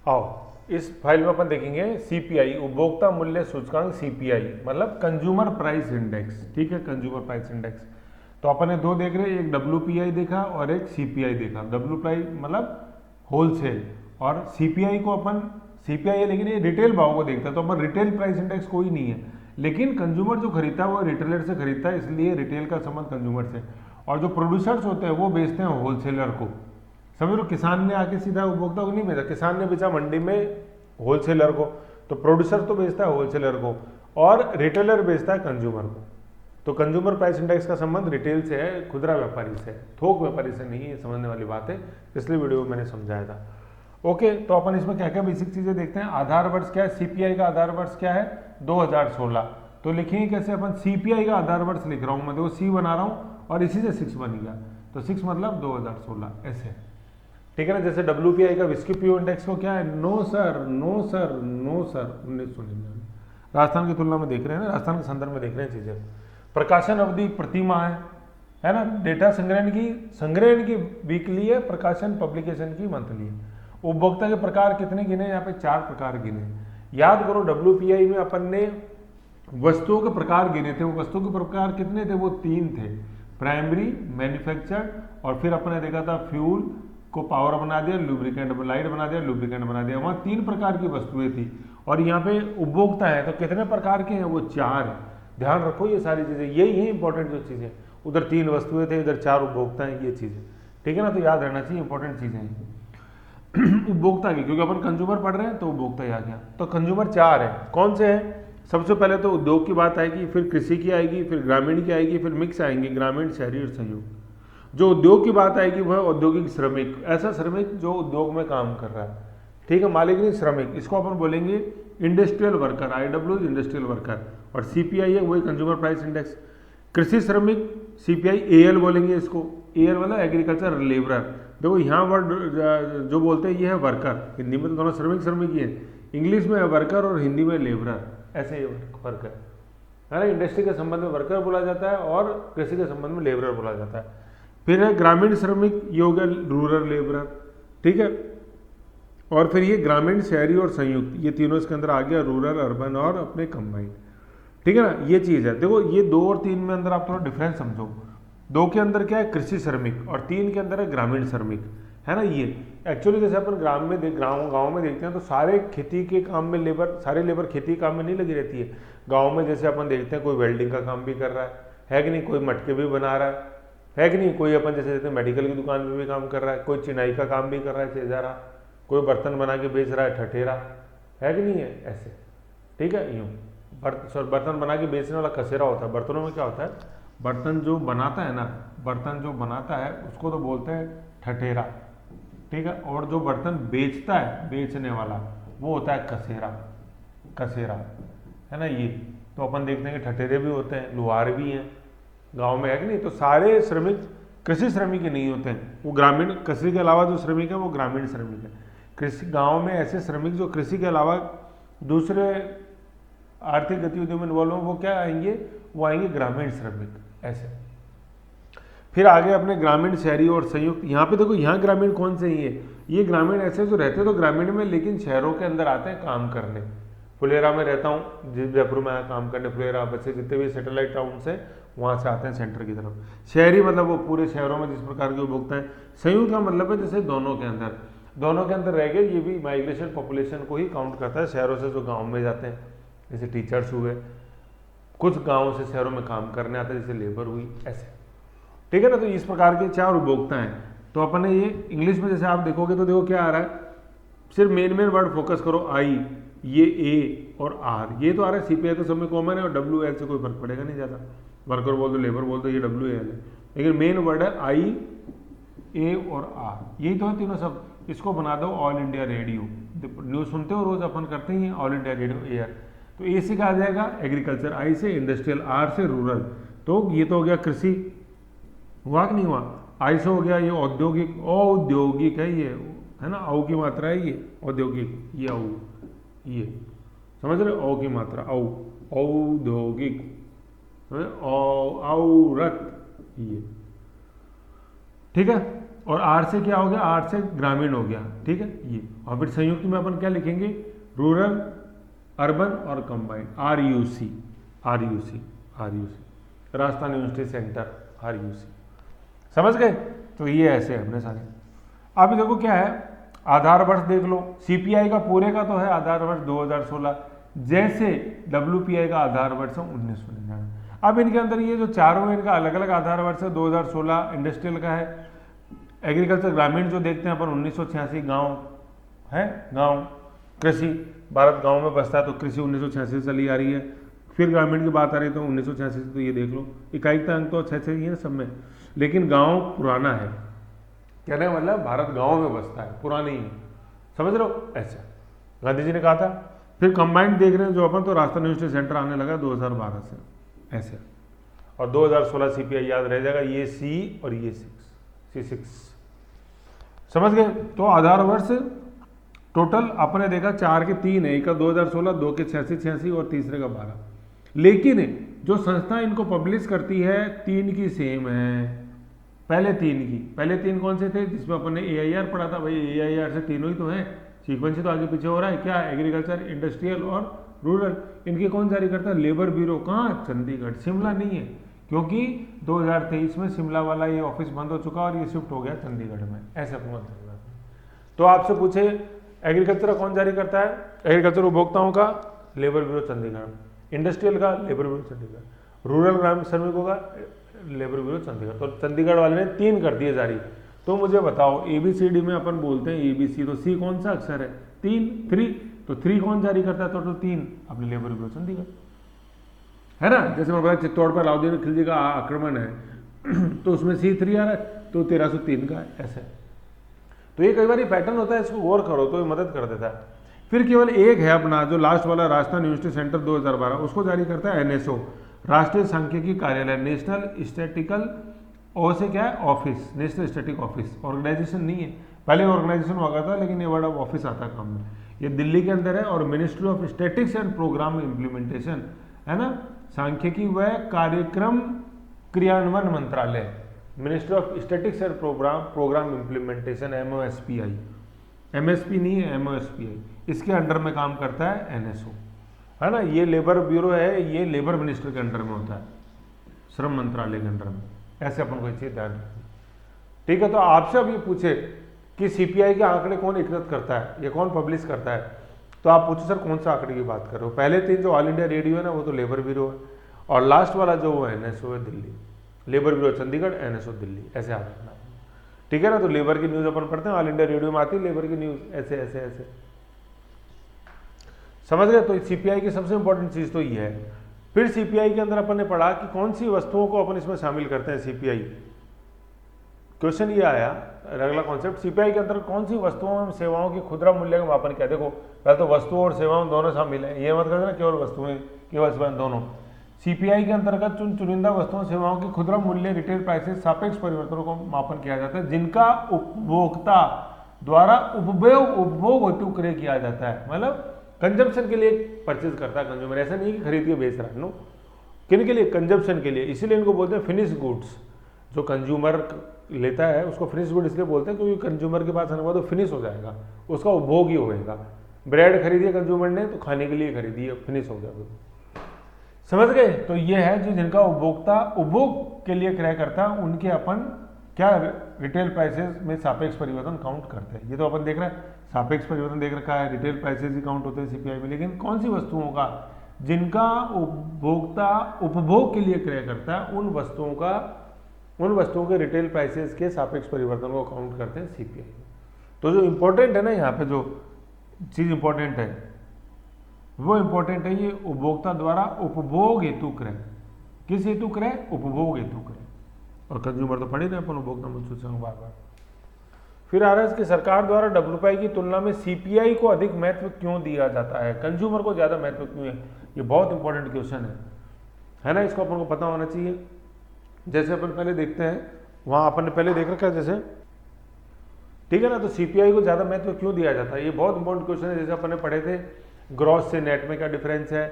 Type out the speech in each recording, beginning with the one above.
आओ इस फाइल में अपन देखेंगे सीपीआई, उपभोक्ता मूल्य सूचकांक सीपीआई, मतलब कंज्यूमर प्राइस इंडेक्स। ठीक है, कंज्यूमर प्राइस इंडेक्स। तो अपन ने दो देख रहे हैं, एक डब्ल्यूपीआई देखा और एक सीपीआई देखा। डब्ल्यूपीआई मतलब होलसेल, और सीपीआई को अपन, सीपीआई है लेकिन ये रिटेल भाव को देखता है, तो अपन रिटेल प्राइस इंडेक्स कोई नहीं है, लेकिन कंज्यूमर जो खरीदता है वो रिटेलर से खरीदता है, इसलिए रिटेल का संबंध कंज्यूमर से। और जो प्रोड्यूसर्स होते हैं वो बेचते हैं होलसेलर को। समझ लो, किसान ने आके सीधा उपभोक्ता को नहीं बेचा, किसान ने बेचा मंडी में होलसेलर को, तो प्रोड्यूसर तो बेचता है होलसेलर को और रिटेलर बेचता है कंज्यूमर को। तो कंज्यूमर प्राइस इंडेक्स का संबंध रिटेल से है, खुदरा व्यापारी से है, थोक व्यापारी से नहीं है, समझने वाली बात है, इसलिए वीडियो में मैंने समझाया था। ओके, तो अपन इसमें क्या क्या बेसिक चीजें देखते हैं। आधार वर्ष क्या है, सीपीआई का आधार वर्ष क्या है, 2016। तो लिखेंगे कैसे अपन, सीपीआई का आधार वर्ष लिख रहा हूं मैं, देखो सी बना रहा हूं और इसी से 6 बन गया, तो 6 मतलब 2016 ऐसे। ठीक है ना, जैसे डब्ल्यूपीआई का विस्की पीओ इंडेक्स को क्या है, no sir no sir no sir 1999। Rajasthan की तुलना में देख रहे हैं ना, राजस्थान के संदर्भ में देख रहे हैं चीजें। प्रकाशन अवधि प्रति माह है ना, डेटा संग्रहण की वीकली है, प्रकाशन पब्लिकेशन की मंथली है। उपभोक्ता के प्रकार कितने गिने, यहाँ पे 4 प्रकार गिने। याद करो डब्ल्यूपीआई में अपन ने वस्तुओं के प्रकार गिने थे, वो वस्तुओं के प्रकार कितने थे, वो 3 थे, प्राइमरी, मैन्युफैक्चर्ड, और फिर अपन ने देखा था फ्यूल को पावर बना दिया, लुब्रिकेंट लाइट बना दिया, लुब्रिकेंट बना दिया। वहां 3 प्रकार की वस्तुएं थी, और यहाँ पे उपभोक्ता है तो कितने प्रकार के हैं, वो 4 है। ध्यान रखो ये सारी चीजें, यही है इंपॉर्टेंट जो चीजें, उधर 3 वस्तुएं थे, इधर 4 उपभोक्ता हैं, ये चीजें। ठीक है ना, तो याद रहना चाहिए, इंपॉर्टेंट चीजें हैं उपभोक्ता की, क्योंकि अपन कंज्यूमर पढ़ रहे हैं तो उपभोक्ता ही आ गया। तो कंज्यूमर 4 है, कौन से हैं, सबसे पहले तो उद्योग की बात आएगी, फिर कृषि की आएगी, फिर ग्रामीण की आएगी, फिर मिक्स आएंगे, ग्रामीण, शहरी और संयुक्त। जो उद्योग की बात आएगी वह औद्योगिक श्रमिक, ऐसा श्रमिक जो उद्योग में काम कर रहा है। ठीक है, मालिक नहीं श्रमिक, इसको अपन बोलेंगे industrial worker, IW industrial worker. और सीपीआई है वही कंज्यूमर प्राइस इंडेक्स। कृषि श्रमिक सीपीआई एएल बोलेंगे इसको, एएल वाला एग्रीकल्चर लेबरर। देखो यहाँ वर्ड जो बोलते हैं ये है वर्कर, हिंदी में तो दोनों श्रमिक श्रमिक ही है, इंग्लिश में है वर्कर और हिंदी में लेबरर, ऐसे ये वर्कर है ना। इंडस्ट्री के संबंध में वर्कर बोला जाता है और कृषि के संबंध में लेबरर बोला जाता है। फिर है ग्रामीण श्रमिक, ये हो गया रूरल लेबरर। ठीक है, और फिर ये ग्रामीण, शहरी और संयुक्त, ये तीनों इसके अंदर आ गया, रूरल, अर्बन और अपने कंबाइंड। ठीक है ना, ये चीज है। देखो ये 2 और 3 में अंदर आप थोड़ा डिफरेंस समझो। 2 के अंदर क्या है, कृषि श्रमिक, और 3 के अंदर है ग्रामीण श्रमिक, है ना। ये एक्चुअली जैसे अपन गांव में देखते हैं तो सारे खेती के काम में लेबर, सारे लेबर खेती के काम में नहीं लगी रहती है। गाँव में जैसे अपन देखते हैं कोई वेल्डिंग का काम भी कर रहा है कि नहीं, कोई मटके भी बना रहा है कि नहीं, कोई अपन जैसे देखते हैं मेडिकल की दुकान में भी काम कर रहा है, कोई चिनाई का काम भी कर रहा है चेजारा, कोई बर्तन बना के बेच रहा है ठठेरा, है कि नहीं है, ऐसे। ठीक है, यूँ बर्तन बना के बेचने वाला कसेरा होता है। बर्तनों में क्या होता है, बर्तन जो बनाता है ना, बर्तन जो बनाता है उसको तो बोलते हैं ठठेरा। ठीक है, और जो बर्तन बेचता है, बेचने वाला, वो होता है कसेरा, कसेरा, है ना। ये तो अपन देखते हैं कि ठठेरे भी होते हैं, लुहार भी हैं गांव में, है कि नहीं। तो सारे श्रमिक कृषि श्रमिक ही नहीं होते हैं, वो ग्रामीण, कृषि के अलावा जो श्रमिक है वो ग्रामीण श्रमिक है। कृषि गाँव में ऐसे श्रमिक जो कृषि के अलावा दूसरे आर्थिक गतिविधियों में इन्वॉल्व हो, वो क्या आएंगे, वो आएंगे ग्रामीण श्रमिक, ऐसे। फिर आगे अपने ग्रामीण, शहरी और संयुक्त। यहाँ पे देखो, यहाँ ग्रामीण कौन से ही है, ये ग्रामीण ऐसे जो रहते तो ग्रामीण में, लेकिन शहरों के अंदर आते हैं काम करने। फुलेरा में रहता हूँ, जयपुर में आया काम करने, फुलेरा बच्चे जितने भी सैटेलाइट टाउन से वहाँ से आते हैं सेंटर की तरफ। शहरी मतलब वो पूरे शहरों में जिस प्रकार के उपभोक्ता हैं। संयुक्त का मतलब है जैसे दोनों के अंदर रह गए, ये भी माइग्रेशन पॉपुलेशन को ही काउंट करता है, शहरों से जो गाँव में जाते हैं, जैसे टीचर्स हुए, कुछ गांवों से शहरों में काम करने आते हैं, जैसे लेबर हुई, ऐसे। ठीक है ना, तो इस प्रकार के 4 उपभोक्ता हैं। तो अपन ने ये इंग्लिश में जैसे आप देखोगे तो देखो क्या आ रहा है, सिर्फ मेन वर्ड फोकस करो, आई, ये ए और आर, ये तो आ रहा है। सीपीआई तो सब में कॉमन है और डब्ल्यू एल से कोई फर्क पड़ेगा नहीं ज़्यादा, वर्कर बोल दो, लेबर बोल दो, ये डब्ल्यू एल है, लेकिन मेन वर्ड है आई, ए और आर, यही तो है तीनों सब। इसको बना दो ऑल इंडिया रेडियो, न्यूज़ सुनते हो रोज, अपन करते ही हैं ऑल इंडिया रेडियो एयर। तो ए से क्या आ जाएगा, एग्रीकल्चर, आई से इंडस्ट्रियल, आर से रूरल। तो ये तो हो गया कृषि, हुआ कि नहीं हुआ। आई से हो गया ये औद्योगिक, औद्योगिक है ये, है ना, औ की मात्रा है ये, औद्योगिक, ये औ, ये समझ रहे, औ की मात्रा, औ, औद्योगिक, औरत, ये। ठीक है, और आर से क्या हो गया, आर से ग्रामीण हो गया, ठीक है ये। और फिर संयुक्त में अपन क्या लिखेंगे, रूरल, अर्बन और combined, RUC, RUC, RUC, Rajasthan university centre, RUC। समझ गए? तो ये ऐसे हमने सारे। अभी देखो क्या है, आधार वर्ष देख लो, CPI का पूरे का तो है आधार वर्ष 2016, जैसे WPI का आधार वर्ष 1999। अब इनके अंदर ये जो चारों है इनका अलग अलग आधार वर्ष है। 2016 इंडस्ट्रियल का है, एग्रीकल्चर ग्रामीण जो देखते हैं अपन 1986, गांव है, गांव कृषि, भारत गांव में बसता है तो कृषि 1986 से चली आ रही है। फिर ग्रामीण की बात आ रही है तो 1986 से, तो ये देख लो इकाई अंक तो अच्छे ही है सब में, लेकिन गांव पुराना है, कहने का मतलब भारत गांव में बसता है, पुरानी है, समझ रहे हो, ऐसा गांधी जी ने कहा था। फिर कंबाइंड देख रहे हैं जो अपन, तो राजस्थान यूनिवर्सिटी सेंटर आने लगा 2012 से, ऐसे। और 2016 CPI याद रह जाएगा, ये C और ये C6, समझ गए? तो आधार वर्ष टोटल अपने देखा 4 के 3 है, एक का 2016, 2 के 86 और तीसरे का 12। लेकिन जो संस्था इनको पब्लिश करती है 3 की सेम है, पहले 3 कौन से थे जिसमें अपन ने AIR पढ़ा था, भाई AIR से तीनों ही तो हैं, सीक्वेंस तो आगे पीछे हो रहा है क्या, एग्रीकल्चर, इंडस्ट्रियल और रूरल। इनके कौन जारी करता है, लेबर ब्यूरो, कहाँ, चंडीगढ़, शिमला नहीं है, क्योंकि 2023 में शिमला वाला ये ऑफिस बंद हो चुका और ये शिफ्ट हो गया चंडीगढ़ में, ऐसे अपना। तो आपसे पूछे एग्रीकल्चर कौन जारी करता है, एग्रीकल्चर उपभोक्ताओं का लेबर ब्यूरो चंडीगढ़, इंडस्ट्रियल का लेबर ब्यूरो चंडीगढ़, रूरल ग्रामीण श्रमिकों का लेबर ब्यूरो चंडीगढ़। तो चंडीगढ़ वाले ने 3 कर दिए जारी। तो मुझे बताओ ABCD में अपन बोलते हैं ABC, तो C कौन सा अक्षर है, 3, तो 3 कौन जारी करता है, तो 3 अपने लेबर ब्यूरो चंडीगढ़, है ना। जैसे मैं बताया चित्तौड़ पर अलाउद्दीन खिलजी का आक्रमण है तो उसमें C3 आ रहा है, तो 1303 का है, ऐसे। तो ये कई बार ये पैटर्न होता है, इसको गौर करो तो ये मदद कर देता है। फिर केवल एक है अपना जो लास्ट वाला, राजस्थान यूनिवर्सिटी सेंटर 2012, उसको जारी करता है NSO, राष्ट्रीय सांख्यिकी कार्यालय, नेशनल स्टैटिकल, ओ से क्या है, office, national static office, organisation नहीं है, पहले ऑर्गेनाइजेशन हुआ करता था लेकिन ये वर्ड अब ऑफिस आता है काम में। ये दिल्ली के अंदर है। और ministry of statics and programme implementation, है ना, सांख्यिकी व कार्यक्रम क्रियान्वयन मंत्रालय, ministry of statics and programme implementation, MSP नहीं है, MOSPI, इसके अंडर में काम करता है NSO, है ना। ये लेबर ब्यूरो है, ये लेबर मिनिस्टर के अंडर में होता है, श्रम मंत्रालय के अंडर में, ऐसे अपन को चीज ध्यान रखनी, ठीक है। तो आपसे अब ये पूछे कि CPI के आंकड़े कौन एकत्रित करता है, ये कौन पब्लिश करता है, तो आप पूछो सर कौन सा आंकड़े की बात कर रहे हो। पहले 3 जो ऑल इंडिया रेडियो है ना, वो तो लेबर ब्यूरो है, और लास्ट वाला जो वो NSO है Delhi, labour bureau Chandigarh, NSO Delhi, ऐसे आ रखना, ठीक है ना। तो लेबर की न्यूज अपन पढ़ते हैं, ऑल इंडिया रेडियो में आती है लेबर की न्यूज, ऐसे ऐसे ऐसे, समझ गए। तो CPI की सबसे इंपॉर्टेंट चीज तो ये है। फिर CPI के अंदर अपन ने पढ़ा कि कौन सी वस्तुओं को अपन इसमें शामिल करते हैं। CPI क्वेश्चन ये आया, अगला कॉन्सेप्ट, CPI के अंदर कौन सी वस्तुओं एवं सेवाओं की खुदरा मूल्य का मापन किया। देखो पहले तो वस्तुओं और सेवाओं दोनों शामिल है, ये मत करना केवल वस्तुएं केवल सेवाएं, दोनों। CPI के अंतर्गत चुनिंदा वस्तुओं सेवाओं की खुदरा मूल्य, रिटेल प्राइसेस, सापेक्ष परिवर्तनों को मापन किया जाता है, जिनका उपभोक्ता द्वारा उपभोग हेतु क्रय किया जाता है, मतलब कंजम्पशन के लिए परचेज करता है कंज्यूमर, ऐसा नहीं कि खरीद के बेच रहा है, नो, किन के लिए, कंजम्पशन के लिए, इसीलिए इनको बोलते हैं फिनिश गुड्स। जो कंज्यूमर लेता है उसको फिनिश गुड इसलिए बोलते हैं क्योंकि कंज्यूमर के पास आने के बाद वो फिनिश हो जाएगा, उसका उपभोग ही होएगा। ब्रेड खरीदी कंज्यूमर ने तो खाने के लिए खरीदी है, फिनिश हो गया, समझ गए। तो ये है जो जिनका उपभोक्ता उपभोग के लिए क्रय करता है, उनके अपन क्या रिटेल प्राइसेस में सापेक्ष परिवर्तन काउंट करते हैं। ये तो अपन देख रहे हैं सापेक्ष परिवर्तन देख रखा है, रिटेल प्राइसेस ही काउंट होते हैं CPI में। लेकिन कौन सी वस्तुओं का जिनका उपभोक्ता उपभोग के लिए क्रय करता है, उन वस्तुओं के रिटेल प्राइसेस के सापेक्ष परिवर्तन को काउंट करते हैं CPI में। तो जो इंपॉर्टेंट है ना, यहाँ पे जो चीज इंपॉर्टेंट है वो इंपॉर्टेंट है, ये उपभोक्ता द्वारा उपभोग हेतु क्रय, किस हेतु क्रय, उपभोग हेतु क्रय। और कंज्यूमर तो पढ़े रहे अपन, उपभोक्ता मुझसे बार बार। फिर आ रहा है कि सरकार द्वारा WPI की तुलना में CPI को अधिक महत्व क्यों दिया जाता है, कंज्यूमर को ज्यादा महत्व क्यों है, ये बहुत इंपॉर्टेंट क्वेश्चन है ना। इसको अपन को पता होना चाहिए। जैसे अपन पहले देखते हैं, वहां अपन ने पहले देख रखा है जैसे, ठीक है ना। तो CPI को ज्यादा महत्व क्यों दिया जाता है, ये बहुत इंपॉर्टेंट क्वेश्चन है। जैसे अपन ने पढ़े थे ग्रॉस से नेट में क्या डिफरेंस है,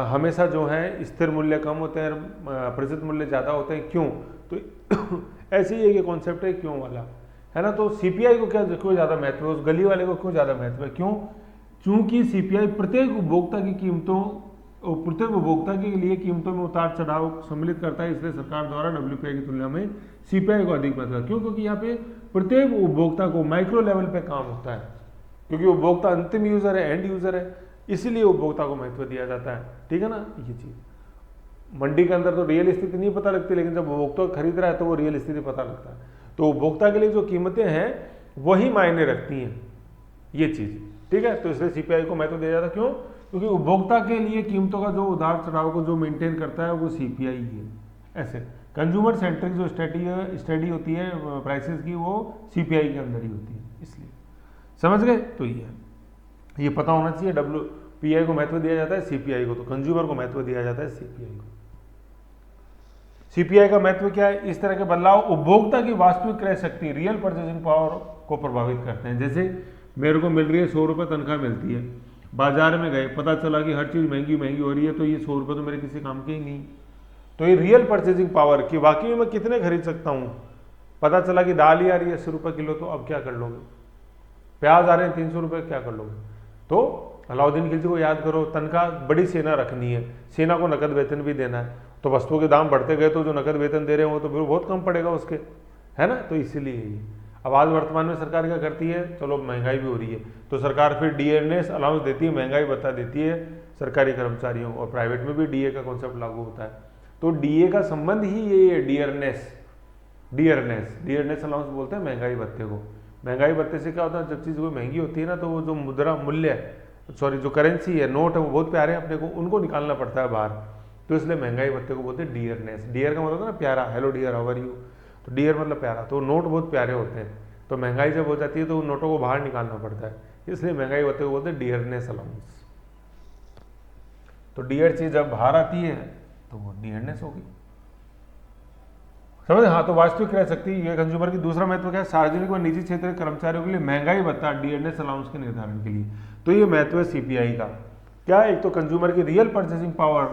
हमेशा जो है स्थिर मूल्य कम होते हैं, प्रचलित मूल्य ज्यादा होते हैं, क्यों। तो ऐसे ही एक कॉन्सेप्ट है क्यों वाला। है ना। तो सीपीआई को क्या क्यों ज़्यादा महत्व है, उस गली वाले को क्यों ज़्यादा महत्व है, क्यों? चूंकि सीपीआई प्रत्येक उपभोक्ता की कीमतों, प्रत्येक उपभोक्ता के लिए कीमतों में उतार चढ़ाव सम्मिलित करता है, इसलिए सरकार द्वारा डब्ल्यूपीआई की तुलना में सीपीआई को अधिक महत्व है। क्यों? क्योंकि यहाँ पे प्रत्येक उपभोक्ता को माइक्रो लेवल पे काम होता है, क्योंकि उपभोक्ता अंतिम यूजर है, एंड यूजर है, इसीलिए उपभोक्ता को महत्व दिया जाता है। ठीक है ना। ये चीज मंडी के अंदर तो रियल स्थिति नहीं पता लगती, लेकिन जब उपभोक्ता खरीद रहा है तो वो रियल स्थिति पता लगता है। तो उपभोक्ता के लिए जो कीमतें हैं वही मायने रखती हैं, ये चीज। ठीक है। तो इसलिए सीपीआई को महत्व दिया जाता है। क्यों? क्योंकि उपभोक्ता के लिए कीमतों का जो उतार चढ़ाव को जो मेंटेन करता है वो सीपीआई है। ऐसे कंज्यूमर सेंट्रिक जो स्टडी होती है प्राइसेस की, वो सीपीआई के अंदर ही होती है, इसलिए समझ गए। तो ये पता होना चाहिए, डब्ल्यूपीआई को महत्व दिया जाता है, सीपीआई को तो कंज्यूमर को महत्व दिया जाता है, सीपीआई को। सीपीआई का महत्व क्या है? इस तरह के बदलाव उपभोक्ता की वास्तविक क्रय शक्ति, रियल परचेजिंग पावर को प्रभावित करते हैं। जैसे मेरे को मिल रही है 100 रुपये तनख्वाह मिलती है, बाजार में गए, पता चला कि हर चीज़ महंगी महंगी हो रही है, तो ये 100 रुपये तो मेरे किसी काम के ही नहीं। तो ये रियल परचेजिंग पावर कि वाकई में मैं कितने खरीद सकता हूँ। पता चला कि दाल ही आ रही है 80 रुपये किलो, तो अब क्या कर लोगे? प्याज आ रहे हैं 300 रुपये, क्या कर लोगे? तो अलाउद्दीन खिलजी को याद करो, तनख्वाह बड़ी सेना रखनी है, सेना को नकद वेतन भी देना है, तो वस्तुओं के दाम बढ़ते गए तो जो नकद वेतन दे रहे हैं वो तो फिर बहुत कम पड़ेगा उसके, है ना। तो इसीलिए ये अब आज वर्तमान में सरकार क्या करती है, चलो महंगाई भी हो रही है तो सरकार फिर डीएनएस अलाउंस देती है, महंगाई भत्ता देती है सरकारी कर्मचारियों को, और प्राइवेट में भी डीए का कॉन्सेप्ट लागू होता है। तो डीए का संबंध ही ये है, डियरनेस अलाउंस बोलते हैं महंगाई भत्ते को। महंगाई भत्ते से क्या होता है, जब चीज़ कोई महंगी होती है ना, तो वो जो मुद्रा मूल्य जो करेंसी है, नोट है, वो बहुत प्यारे हैं अपने को, उनको निकालना पड़ता है बाहर, तो इसलिए महंगाई भत्ते को बोलते हैं डियरनेस। डियर का मतलब ना प्यारा, hello dear how are you, तो डियर मतलब प्यारा, तो नोट बहुत प्यारे होते हैं, तो महंगाई जब हो जाती है तो उन नोटों को बाहर निकालना पड़ता है, इसलिए महंगाई भत्ते को बोलते हैं डियरनेस अलाउंस। तो डियर चीज जब बाहर आती है तो वो डियरनेस होगी, समझ। हाँ, तो वास्तविक क्रय शक्ति ये कंज्यूमर की दूसरा महत्व क्या है, सार्वजनिक व निजी क्षेत्र के कर्मचारियों के लिए महंगाई भत्ता डियरनेस अलाउंस के निर्धारण के लिए। तो ये महत्व है सीपीआई का। क्या? एक तो कंज्यूमर की रियल परचेसिंग पावर,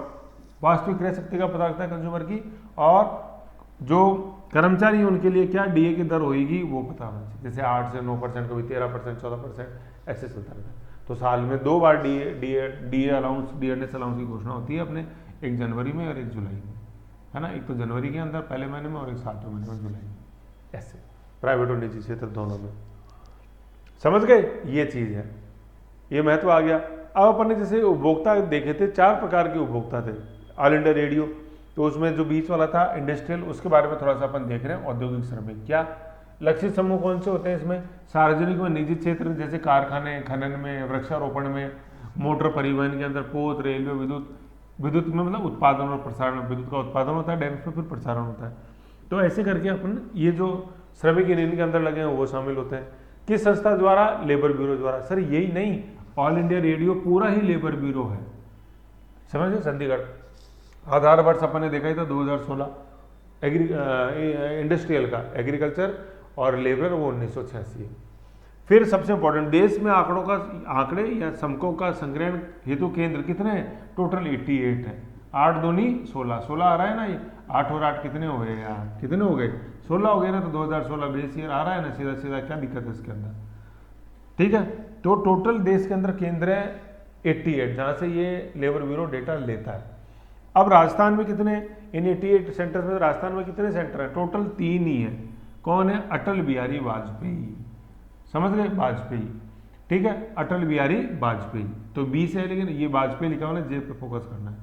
वास्तविक क्रय शक्ति का पता लगता है कंज्यूमर की, और जो कर्मचारी उनके लिए क्या डीए की दर होगी वो पता होना चाहिए। जैसे 8 से 9%, कभी 13%, 14%, ऐसे चलता रहता है। तो साल में 2 बार डीए अलाउंस, डियरनेस अलाउंस की घोषणा होती है अपने, 1 जनवरी में और 1 जुलाई में, है ना। एक तो जनवरी के अंदर पहले महीने में और एक 7वें महीने में जुलाई में, ऐसे प्राइवेट और निजी क्षेत्र दोनों में। समझ गए? ये चीज़ है, ये महत्व आ गया। अब अपन ने जैसे उपभोक्ता देखे थे, 4 प्रकार के उपभोक्ता थे ऑल इंडिया रेडियो, तो उसमें जो बीच वाला था इंडस्ट्रियल, उसके बारे में थोड़ा सा अपन देख रहे हैं। औद्योगिक श्रमिक, क्या लक्षित समूह कौन से होते हैं इसमें? सार्वजनिक व निजी क्षेत्र, जैसे कारखाने, खनन में, वृक्षारोपण में, मोटर परिवहन के अंदर, पोत, रेलवे, विद्युत में मतलब उत्पादन और प्रसारण, विद्युत का उत्पादन होता है, डैम्स में फिर प्रसारण होता है। तो ऐसे करके अपन ये जो श्रमिक यूनियन के अंदर लगे हैं वो शामिल होते हैं। किस संस्था द्वारा? लेबर ब्यूरो द्वारा। सर यही नहीं, ऑल इंडिया रेडियो पूरा ही लेबर ब्यूरो है, समझे। चंडीगढ़ आधार वर्ष अपन ने देखा ही था 2016, इंडस्ट्रियल का, एग्रीकल्चर और लेबर वो 1986 है। फिर सबसे इंपॉर्टेंट, देश में आंकड़े या समकों का संग्रहण हेतु केंद्र कितने हैं? टोटल 88 है। 8 दूनी 16 आ रहा है ना, ये 8 और 8 कितने हो गए यार, कितने हो गए? 16 हो गए ना। तो 2016 बेस ईयर आ रहा है ना, सीधा सीधा, क्या दिक्कत है इसके अंदर? ठीक है। तो टोटल देश के अंदर केंद्र है 88, जहाँ से ये लेबर ब्यूरो डेटा लेता है। अब राजस्थान में कितने? इन 88 सेंटर्स में राजस्थान में कितने सेंटर हैं? टोटल 3 ही है। कौन है? अटल बिहारी वाजपेयी, समझ गए, वाजपेयी, ठीक है, अटल बिहारी वाजपेयी। तो 20 है, लेकिन ये वाजपेयी लिखा हुआ है, जे पे फोकस करना है।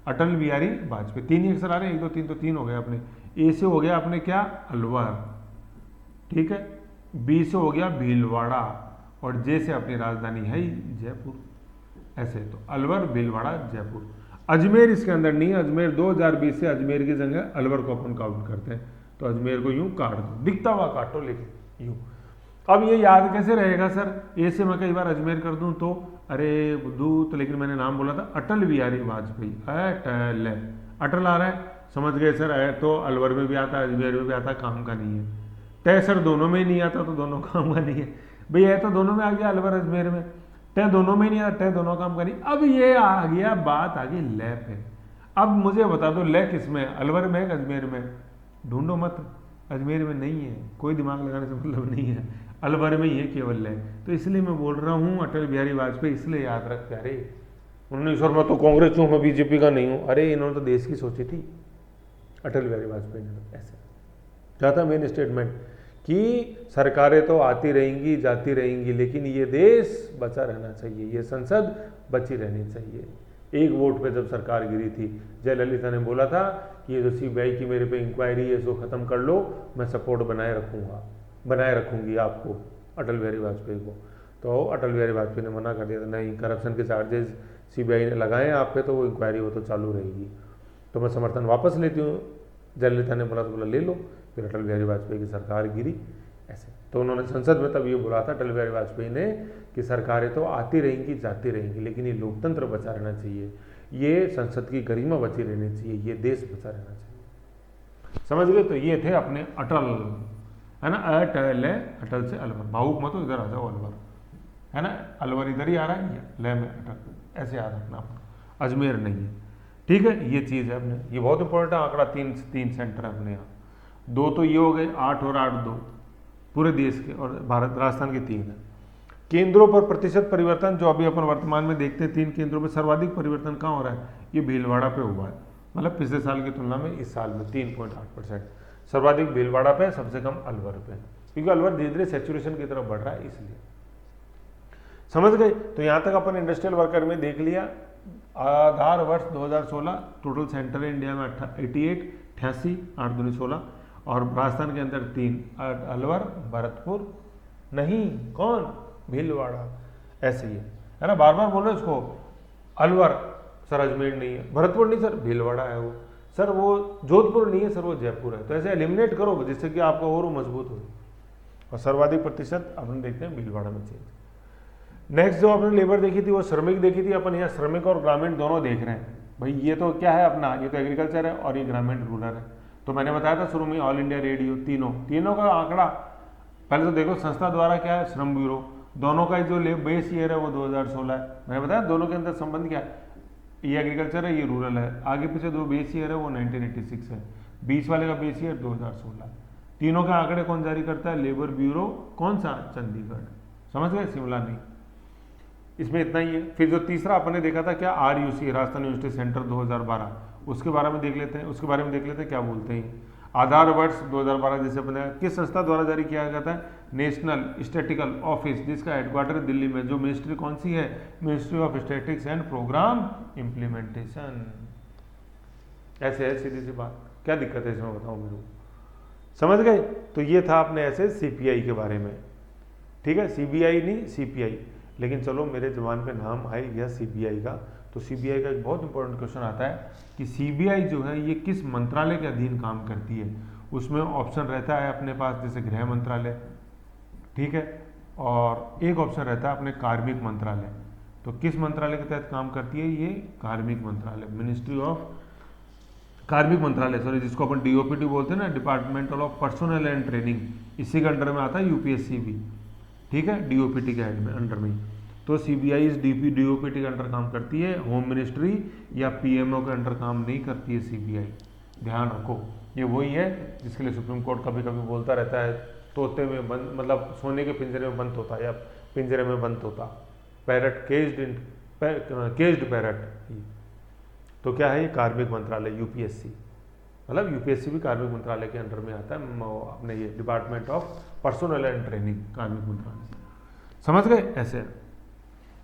अटल बिहारी वाजपेयी, 3 ही अक्षर आ रहे हैं, 1 2 3, तो 3 हो गया अपने। ए से हो गया अपने क्या? अलवर, ठीक है। बी से हो गया भीलवाड़ा, और जे से अपनी राजधानी है जयपुर, ऐसे। तो अलवर, भीलवाड़ा, जयपुर। अजमेर इसके अंदर नहीं है, अजमेर 2020 से अजमेर की जगह अलवर को अपन काउंट करते हैं, तो अजमेर को यूं काट दो, दिखता हुआ काटो, लेकिन यूं। अब ये याद कैसे रहेगा सर? ए से मैं कई बार अजमेर कर दूं तो अरे बुद्धू, तो लेकिन मैंने नाम बोला था अटल बिहारी वाजपेयी, अटल, अटल आ रहा है, समझ गए सर। तो अलवर में भी आता है, अजमेर में भी आता है, काम का नहीं है। तय सर दोनों में ही नहीं आता, तो दोनों काम का नहीं है भाई, है तो दोनों में आ गया, अलवर अजमेर में। तय दोनों में नहीं आता, तय दोनों काम का नहीं। अब ये आ गया, बात आ गई लय पे। अब मुझे बता दो लय किस में, अलवर में, अजमेर में? ढूंढो मत, अजमेर में नहीं है, कोई दिमाग लगाने से मतलब नहीं है, अलवर में ही है केवल है। तो इसलिए मैं बोल रहा हूँ अटल बिहारी वाजपेयी, इसलिए याद रख प्यारे। उन्होंने सर मैं तो कांग्रेस हूँ, मैं बीजेपी का नहीं हूँ। अरे इन्होंने तो देश की सोची थी अटल बिहारी वाजपेयी ने। ऐसे क्या था मेन स्टेटमेंट कि सरकारें तो आती रहेंगी जाती रहेंगी, लेकिन ये देश बचा रहना चाहिए, ये संसद बची रहनी चाहिए। एक वोट पे जब सरकार गिरी थी, जयललिता ने बोला था कि ये जो सीबीआई की मेरे पे इंक्वायरी है इसको ख़त्म कर लो, मैं सपोर्ट बनाए रखूंगी आपको, अटल बिहारी वाजपेयी को। तो अटल बिहारी वाजपेयी ने मना कर दिया था, नहीं करप्शन के चार्जेस सीबीआई ने लगाए आप पे तो वो इंक्वायरी वो तो चालू रहेगी, तो मैं समर्थन वापस लेती हूँ। जयललिता ने बोला तो बोला ले लो, फिर अटल बिहारी वाजपेयी की सरकार गिरी। ऐसे तो उन्होंने संसद में तब ये बोला था अटल बिहारी वाजपेयी ने कि सरकारें तो आती रहेंगी जाती रहेंगी, लेकिन ये लोकतंत्र बचा रहना चाहिए, ये संसद की गरिमा बची रहनी चाहिए, ये देश बचा रहना चाहिए। समझ गए? तो ये थे अपने अटल, है ना, अटल है, अटल से अलवर, भावुक मत हो, इधर आ जाओ अलवर, है ना, अलवर इधर ही आ रहा है, ले में अटल, ऐसे याद रखना अपना, अजमेर नहीं है। ठीक है, ये चीज़ है अपने, ये बहुत इंपॉर्टेंट है आंकड़ा। तीन सेंटर है अपने यहाँ, 2 तो ये हो गए, 8 और 8 2 पूरे देश के, और भारत राजस्थान के 3 है। केंद्रों पर प्रतिशत परिवर्तन जो अभी अपन वर्तमान में देखते हैं, 3 केंद्रों पर सर्वाधिक परिवर्तन कहाँ हो रहा है, ये भीलवाड़ा पे हुआ है, मतलब पिछले साल की तुलना में इस साल में 3.8%, सर्वाधिक भीलवाड़ा पे, सबसे कम अलवर पे, क्योंकि अलवर धीरे धीरे सेचुरेशन की तरफ बढ़ रहा है इसलिए। समझ गए? तो यहाँ तक अपन इंडस्ट्रियल वर्कर में देख लिया। आधार वर्ष 2016 टोटल सेंटर है इंडिया में 88 8 दूनी 16, और राजस्थान के अंदर 3, अलवर, भरतपुर नहीं, कौन, भीलवाड़ा, ऐसे ही है ना, बार बार बोल रहे इसको, अलवर सर अजमेर नहीं है, भरतपुर नहीं सर भीलवाड़ा है, वो सर वो जोधपुर नहीं है सर वो जयपुर है। तो ऐसे एलिमिनेट करो जिससे कि आपका और मजबूत हो। और सर्वाधिक प्रतिशत अपन देखते हैं भीलवाड़ा में चेंज। नेक्स्ट जो आपने लेबर देखी थी वो श्रमिक देखी थी, अपन यहाँ श्रमिक और ग्रामीण दोनों देख रहे हैं। भाई ये तो क्या है अपना, ये तो एग्रीकल्चर है और ये ग्रामीण रूरल है। तो मैंने बताया था शुरू में ऑल इंडिया रेडियो, तीनों का आंकड़ा पहले तो देखो, संस्था द्वारा क्या है, श्रम ब्यूरो, दोनों का जो बेस ईयर है वो 2016 है। मैंने बताया दोनों के अंदर संबंध क्या है, ये एग्रीकल्चर है ये रूरल है, आगे पीछे 2 बेस ईयर है वो 1986 है, बीच वाले का बेस ईयर 2016। तीनों के आंकड़े कौन जारी करता है, लेबर ब्यूरो, कौन सा, चंडीगढ़, समझ गए, शिमला नहीं। इसमें इतना ही है। फिर जो तीसरा अपने देखा था क्या, RUC राजस्थान यूनिवर्सिटी सेंटर 2012, उसके बारे में देख लेते हैं, क्या बोलते हैं। आधार वर्ष 2012 जैसे अपने किस संस्था द्वारा जारी किया गया था, नेशनल स्टैटिकल ऑफिस, जिसका हेडक्वार्टर दिल्ली में, जो मिनिस्ट्री कौन सी है, ministry of statics and programme implementation. ऐसे है सीधी सी बात, क्या दिक्कत है इसमें बताओ मेरे को, समझ गए? तो ये था अपने ऐसे CPI के बारे में, ठीक है, CBI नहीं CPI, लेकिन चलो मेरे जबान पे नाम आ गया CBI का। तो CBI का एक बहुत इंपॉर्टेंट क्वेश्चन आता है कि CBI जो है ये किस मंत्रालय के अधीन काम करती है। उसमें ऑप्शन रहता है अपने पास जैसे गृह मंत्रालय, ठीक है, और एक ऑप्शन रहता है अपने कार्मिक मंत्रालय। तो किस मंत्रालय के तहत काम करती है ये, कार्मिक मंत्रालय, मिनिस्ट्री ऑफ कार्मिक मंत्रालय, सॉरी, जिसको अपन DOPT बोलते हैं ना, departmental of personal and training, इसी के अंडर में आता है UPSC भी, ठीक है, DOPT के हेड में अंडर में। तो CBI इस DOPT के अंडर काम करती है, होम मिनिस्ट्री या PMO के अंडर काम नहीं करती है CBI, ध्यान रखो। ये वही है जिसके लिए सुप्रीम कोर्ट कभी कभी बोलता रहता है तोते में बंद, मतलब सोने के पिंजरे में बंद तोता या पिंजरे में बंद तोता, पैरट, केज्ड पैरट। तो क्या है ये, कार्मिक मंत्रालय UPSC, मतलब UPSC भी कार्मिक मंत्रालय के अंडर में आता है, अपने ये department of personal and training, कार्मिक मंत्रालय, समझ गए? ऐसे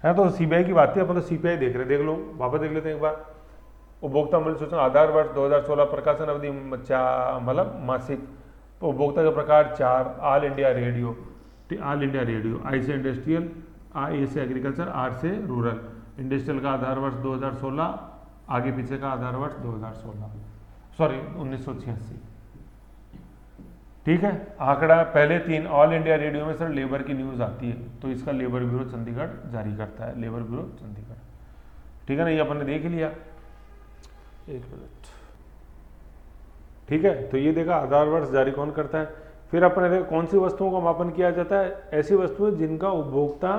है। तो CBI की बात थी, अपन तो CPI देख रहे, देख लो, वापस देख लेते हैं एक बार। उपभोक्ता मूल्य सूचकांक आधार वर्ष 2016, प्रकाशन अवधि मतलब मासिक, तो उपभोक्ता के प्रकार 4, ऑल इंडिया रेडियो, I से इंडस्ट्रियल, A से एग्रीकल्चर, R से रूरल। इंडस्ट्रियल का आधार वर्ष 2016, आगे पीछे का आधार वर्ष 1986, ठीक है। आंकड़ा पहले 3 ऑल इंडिया रेडियो में सर लेबर की न्यूज़ आती है, तो इसका लेबर ब्यूरो चंडीगढ़ जारी करता है, लेबर ब्यूरो चंडीगढ़, ठीक है ना, ये अपन ने देख लिया, एक मिनट, ठीक है। तो ये देखा आधार वर्ष जारी कौन करता है। फिर अपन ने देखा कौन सी वस्तुओं का मापन किया जाता है, ऐसी वस्तुएं जिनका उपभोक्ता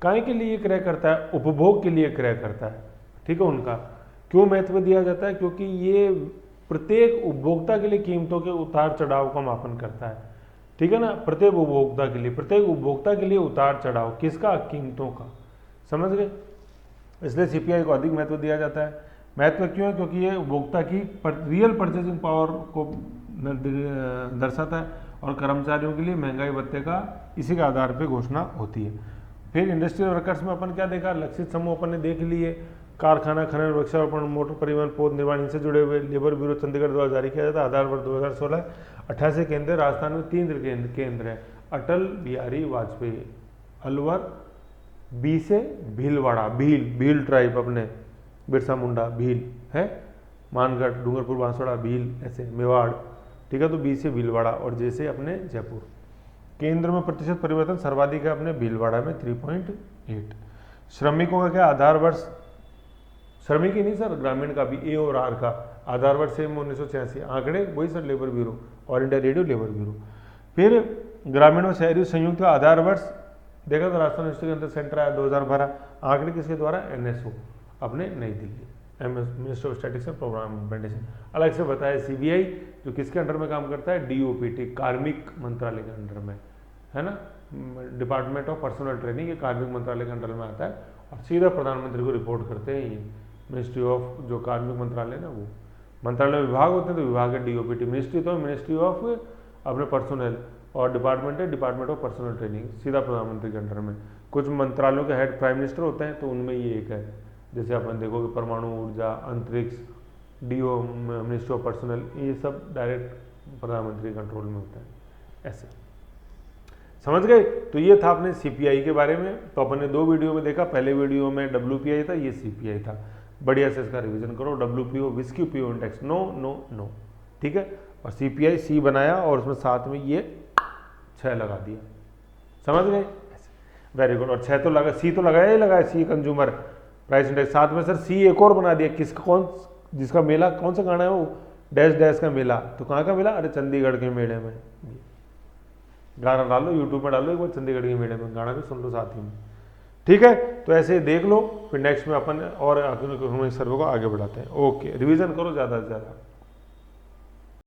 काय के लिए क्रय करता है, उपभोग के लिए क्रय करता है, ठीक है। उनका क्यों महत्व दिया जाता है, क्योंकि ये प्रत्येक उपभोक्ता के लिए कीमतों के उतार चढ़ाव का मापन करता है, ठीक है ना, प्रत्येक उपभोक्ता के लिए उतार चढ़ाव किसका, कीमतों का, समझ गए। इसलिए सीपीआई को अधिक महत्व दिया जाता है। महत्व क्यों है, क्योंकि ये उपभोक्ता की रियल परचेजिंग पावर को दर्शाता है और कर्मचारियों के लिए महंगाई भत्ते का इसी के आधार पर घोषणा होती है। फिर इंडस्ट्रियल वर्कर्स में अपन क्या देखा, लक्षित समूह अपन ने देख लिए, कारखाना, खनन, वृक्षारोपण, मोटर परिवहन, पौध निर्माण, इनसे जुड़े हुए। लेबर ब्यूरो चंडीगढ़ द्वारा जारी किया जाता है। आधार वर्ष 2016, 88 केंद्र, राजस्थान में 3 केंद्र है, अटल बिहारी वाजपेयी, अलवर, बी से भीलवाड़ा, भील ट्राइब, अपने बिरसा मुंडा भील है, मानगढ़, डूंगरपुर, बांसवाड़ा, भील, ऐसे मेवाड़, ठीक है, तो बी से भीलवाड़ा, और जे से अपने जयपुर। केंद्र में प्रतिशत परिवर्तन सर्वाधिक है अपने भीलवाड़ा में 3.8। श्रमिकों का क्या आधार वर्ष, श्रमिक ही नहीं सर, ग्रामीण का भी, ए और आर का आधार वर्ष से 1986, आंकड़े वही sir labour bureau, all India radio labour bureau. फिर ग्रामीण और शहरी संयुक्त आधार वर्ष देखा तो राजस्थान यूनिवर्सिटी के अंदर सेंटर आया 2012, आंकड़े किसके द्वारा, एनएसओ अपने New Delhi, ministry of statistics and programme implementation. अलग से बताया सीबीआई जो किसके अंडर में काम करता है, डीओपीटी, कार्मिक मंत्रालय के अंडर में, है ना, डिपार्टमेंट ऑफ पर्सनल ट्रेनिंग, ये कार्मिक मंत्रालय के अंडर में आता है और सीधा प्रधानमंत्री को रिपोर्ट करते हैं। ये मिनिस्ट्री ऑफ जो कार्मिक मंत्रालय ना, वो मंत्रालय विभाग होते हैं, तो विभाग है डीओपीटी। मिनिस्ट्री तो मिनिस्ट्री ऑफ अपने पर्सनल, और डिपार्टमेंट है डिपार्टमेंट ऑफ पर्सनल ट्रेनिंग, सीधा प्रधानमंत्री के अंडर में। कुछ मंत्रालयों के हेड प्राइम मिनिस्टर होते हैं, तो उनमें ये एक है, जैसे अपन देखोगे परमाणु ऊर्जा, अंतरिक्ष, डीओ, मिनिस्ट्री ऑफ पर्सनल, ये सब डायरेक्ट प्रधानमंत्री कंट्रोल में होता है, ऐसे समझ गए। तो ये था अपने सीपीआई के बारे में। तो अपन ने 2 वीडियो में देखा, पहले वीडियो में डब्ल्यूपीआई था, ये सीपीआई था। बढ़िया से इसका रिवीजन करो। डब्ल्यूपीओ विस्की पीओ इंडेक्स, नो नो नो, ठीक है, और सीपीआई सी बनाया और उसमें साथ में ये 6 लगा दिया, समझ गए, वेरी गुड। और 6 तो लगा, सी तो लगाया ही लगाया, सी कंज्यूमर प्राइस इंडेक्स, साथ में सर सी एक और बना दिया, किसका, कौन, जिसका मेला, कौन सा गाना है वो, डैश डैश का मेला, तो कहाँ का मेला, अरे चंडीगढ़ के मेले में। गाना डालो यूट्यूब में, डालो एक बार चंडीगढ़ के मेले में, गाना भी सुन लो साथ ही में, ठीक है। तो ऐसे देख लो, फिर नेक्स्ट में अपन और सर्वे को आगे बढ़ाते हैं। ओके, रिवीजन करो ज़्यादा से ज़्यादा।